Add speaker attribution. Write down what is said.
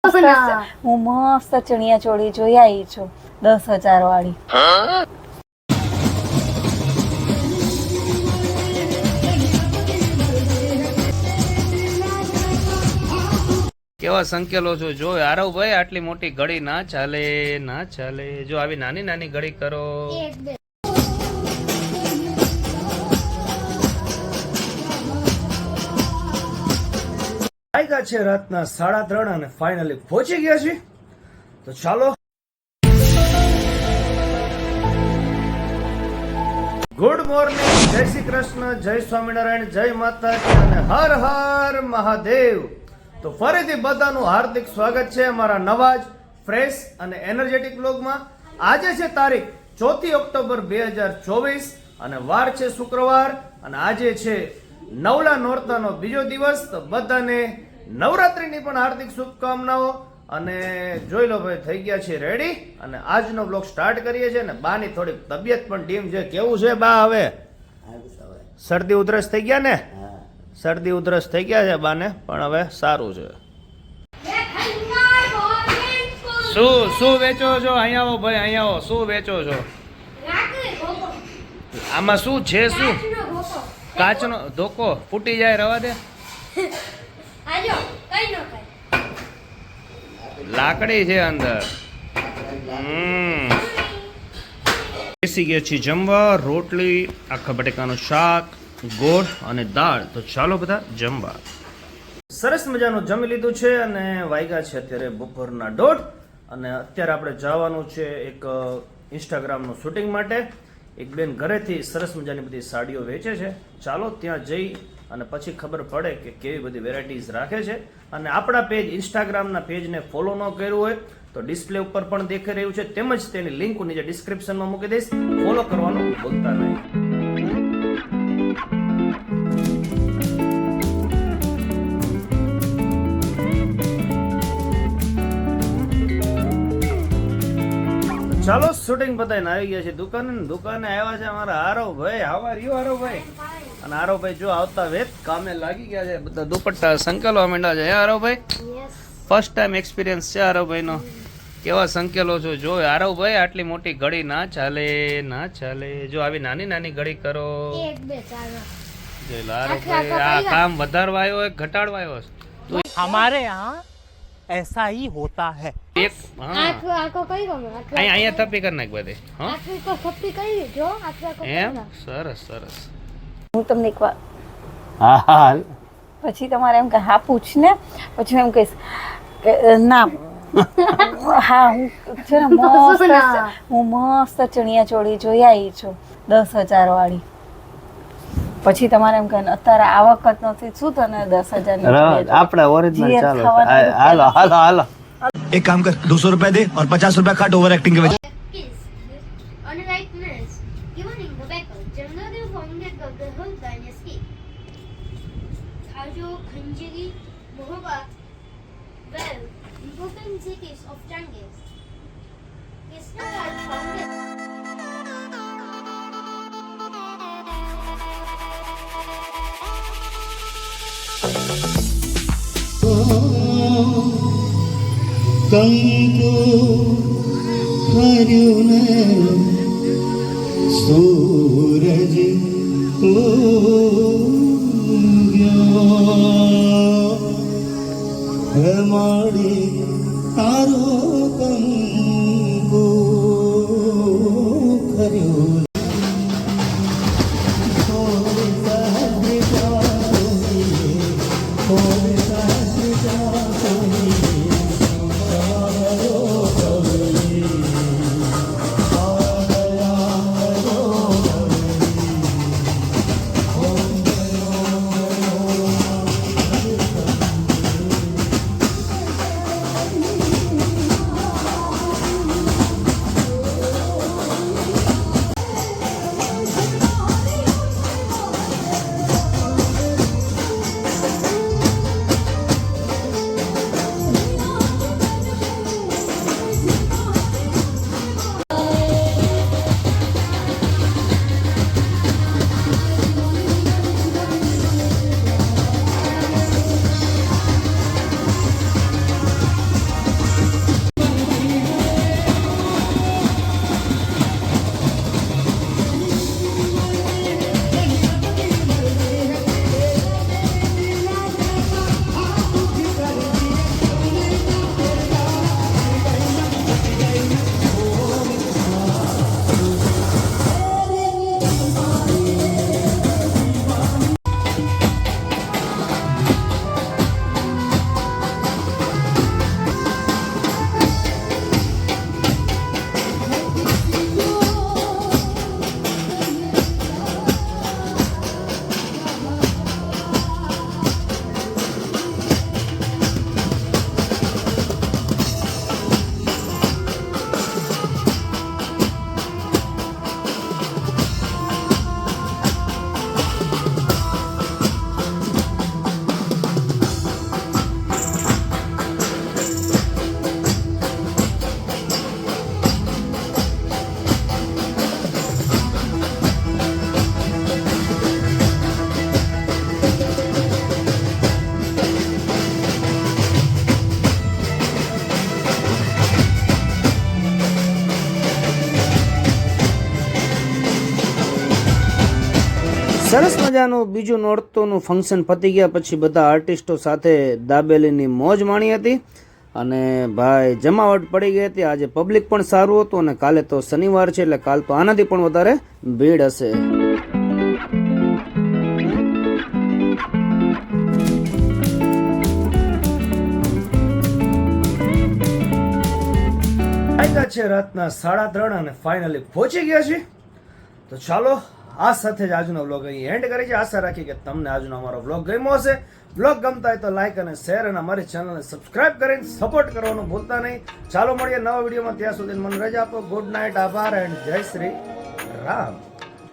Speaker 1: હું મસ્ત ચણિયા ચોળી જોઈ આવી છું 10,000 વાળી.
Speaker 2: કેવા સંકેલો છો જો આરવ ભાઈ, આટલી મોટી ઘડી ના ચાલે ના ચાલે. જો આવી નાની નાની ઘડી કરો. વાગ્યા છે રાતના 3:30 અને ફાઇનલી પહોંચી ગયા છે. તો ચાલો, ગુડ મોર્નિંગ, જય શ્રી કૃષ્ણ, જય સ્વામિનારાયણ, જય માતાજી અને હર હર મહાદેવ. તો ફરીથી બધાનું હાર્દિક સ્વાગત છે અમારા નવા જ ફ્રેશ અને એનર્જેટિક બ્લોગમાં. આજે છે તારીખ 4 ઓક્ટોબર 2024 અને વાર છે શુક્રવાર અને આજે છે નવલા નોરતાનો બીજો દિવસ. તો બધાને નવરાત્રીની પણ હાર્દિક શુભકામનાઓ. અને જોઈ લો ભાઈ, થઈ ગયા છે રેડી અને આજનો બ્લોગ સ્ટાર્ટ કરીએ છીએ. ને બાની થોડીક તબિયત પણ ડીમ છે. કેવું છે બા? હવે શરદી ઉધરસ થઈ ગયા ને? શરદી ઉધરસ થઈ ગયા છે બાને, પણ હવે સારું છે. શું વેચો છો? અહીંયા આવો ભાઈ, અહીંયા આવો. શું વેચો છો? આમાં શું છે? શું? કાચનો ધોકો ફૂટી જાય, રવા દે. લાકડી છે અંદર. બેસી ગયા છીએ જમવા. રોટલી, આખા બટેકાનું શાક, ગોળ અને દાળ. તો ચાલો બધા જમવા. સરસ મજાનું જમી લીધું છે અને વાગ્યા છે અત્યારે બપોરના 1:30 અને અત્યારે આપણે જવાનું છે એક ઇન્સ્ટાગ્રામનું શૂટિંગ માટે. એક બેન ઘરેથી સરસ મજાની બધી સાડીઓ વેચે છે. ચાલો ત્યાં જઈ અને પછી ખબર પડે કે કેવી બધી વેરાયટીઝ રાખે છે. અને આપણા પેજ ઇન્સ્ટાગ્રામના પેજને ફોલો ન કર્યું હોય તો ડિસ્પ્લે ઉપર પણ દેખાઈ રહ્યું છે, તેમજ તેની લિંક નીચે ડિસ્ક્રિપ્શનમાં મૂકી દઈશ. ફોલો કરવાનું ભૂલતા નહીં. ચાલો, શૂટિંગ બતાવીને આવી ગયા છે દુકાને. દુકાને આવ્યા છે અમારા આરવભાઈ. How are you આરવભાઈ? અને આરવભાઈ જો આવતા વેત કામે લાગી ગયા છે. બધા દુપટ્ટા સંકેલવા માંડ્યા છે. આરવભાઈ ફર્સ્ટ ટાઈમ એક્સપિરિયન્સ છે આરવભાઈનો. કેવા સંકેલો છો જો આરવભાઈ, આટલી મોટી ઘડી ના ચાલે ના ચાલે. જો આવી નાની નાની ઘડી કરો. જો આરવભાઈ આ કામ વધારવા આવ્યો હોય ઘટાડવા આવ્યો છે?
Speaker 3: हमारे यहाँ ऐसा ही होता है.
Speaker 2: એક અહીંયા થપ્પી કરી નાખ બધે. એમ? સરસ સરસ.
Speaker 1: હું તમને એક વાર
Speaker 3: हाँ हाँ
Speaker 1: પછી તમારે એમ કે હા પૂછ ને, પછી હું એમ કહીશ કે ના હા હું છે ને મસ્ત ચણિયા ચોળી જોઈ આવી છું 10,000 વાળી. પછી તમારે એમ કહે અત્યારે આવક જ નથી, શું તને 10,000 ની
Speaker 3: આપણા ઓરિજિનલ ચાલો. હાલો હાલો હાલો.
Speaker 4: एक काम कर 200 रुपए दे और 50 रुपए काट ओवर एक्टिंग के वजह.
Speaker 5: Unlike this, even in the battle, generally wounded the whole dynasty. Khajo, Khanjiri, Mohabbat were important cities of Genghis. Krishna had founded.
Speaker 6: કંકુ હર્યું ને સૂરજ ઉગ્યો માડી તારો કંકુ હર્યું.
Speaker 2: સરસ મજાનું બીજું નોરતોનું ફંક્શન પતી ગયા પછી બધા આર્ટિસ્ટો સાથે દાબેલીની મોજ માણી હતી અને ભાઈ જમાવટ પડી ગઈ હતી. આજે પબ્લિક પણ સારું હતું અને કાલે તો શનિવાર છે એટલે કાલ તો આનાથી પણ વધારે ભીડ હશે. વાગ્યા છે રાતના 3:30 અને ફાઇનલી પહોંચી ગયા છે. તો ચાલો આ સાથે જ આજનો વ્લોગ અહીં એન્ડ કરી છે. આશા રાખી કે તમને આજનો અમારો વ્લોગ ગમ્યો હશે. વ્લોગ ગમતા હોય તો લાઈક અને શેર અને અમારી ચેનલને સબસ્ક્રાઇબ કરીને સપોર્ટ કરવાનું ભૂલતા નહીં. ચાલો મળીએ નવા વિડીયોમાં. ત્યાં સુધી મને રજા આપો. ગુડ નાઇટ, આભાર એન્ડ જય શ્રી રામ.